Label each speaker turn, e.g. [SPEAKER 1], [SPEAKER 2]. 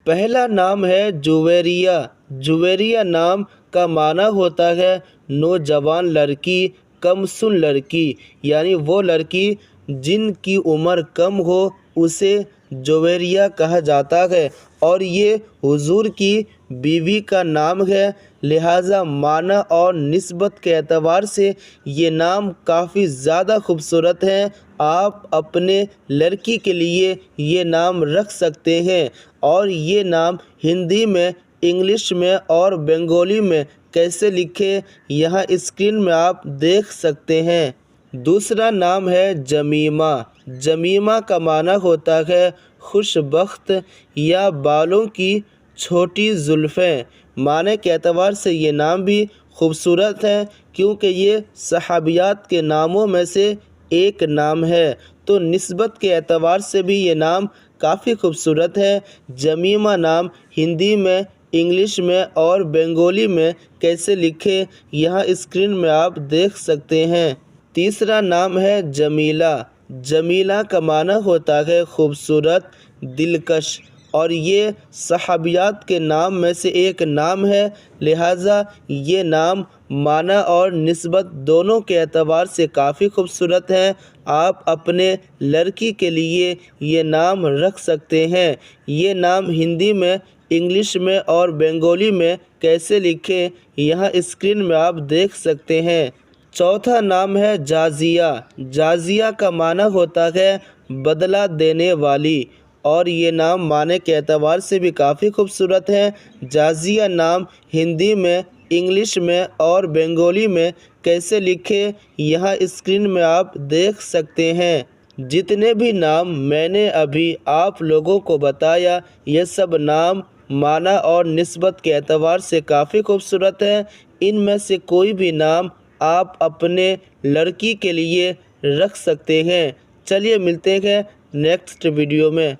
[SPEAKER 1] پہلا نام ہے جویریہ۔ جویریہ نام کا معنی ہوتا ہے نوجوان لڑکی، کم سن لڑکی، یعنی وہ لڑکی جن کی عمر کم ہو اسے جویریہ کہا جاتا ہے، اور یہ حضور کی بیوی کا نام ہے، لہٰذا معنی اور نسبت کے اعتبار سے یہ نام کافی زیادہ خوبصورت ہے۔ آپ اپنے لڑکی کے لیے یہ نام رکھ سکتے ہیں، اور یہ نام ہندی میں، انگلش میں اور بنگالی میں کیسے لکھیں یہاں اسکرین میں آپ دیکھ سکتے ہیں۔ دوسرا نام ہے جمیمہ۔ جمیمہ کا معنی ہوتا ہے خوش بخت یا بالوں کی چھوٹی زلفیں۔ معنی کے اعتبار سے یہ نام بھی خوبصورت ہے، کیونکہ یہ صحابیات کے ناموں میں سے ایک نام ہے، تو نسبت کے اعتبار سے بھی یہ نام کافی خوبصورت ہے۔ جمیمہ نام ہندی میں، انگلش میں اور بنگالی میں کیسے لکھیں یہاں اسکرین میں آپ دیکھ سکتے ہیں۔ تیسرا نام ہے جمیلہ۔ جمیلہ کا معنی ہوتا ہے خوبصورت، دلکش، اور یہ صحابیات کے نام میں سے ایک نام ہے، لہٰذا یہ نام معنی اور نسبت دونوں کے اعتبار سے کافی خوبصورت ہے۔ آپ اپنے لڑکی کے لیے یہ نام رکھ سکتے ہیں۔ یہ نام ہندی میں، انگلش میں اور بنگالی میں کیسے لکھیں یہاں اسکرین میں آپ دیکھ سکتے ہیں۔ چوتھا نام ہے جازیہ۔ جازیہ کا معنی ہوتا ہے بدلہ دینے والی، اور یہ نام معنی کے اعتبار سے بھی کافی خوبصورت ہے۔ جازیہ نام ہندی میں، انگلش میں اور بنگالی میں کیسے لکھیں یہاں اسکرین میں آپ دیکھ سکتے ہیں۔ جتنے بھی نام میں نے ابھی آپ لوگوں کو بتایا، یہ سب نام معنی اور نسبت کے اعتبار سے کافی خوبصورت ہیں۔ ان میں سے کوئی بھی نام آپ اپنے لڑکی کے لیے رکھ سکتے ہیں۔ چلیے ملتے ہیں نیکسٹ ویڈیو میں۔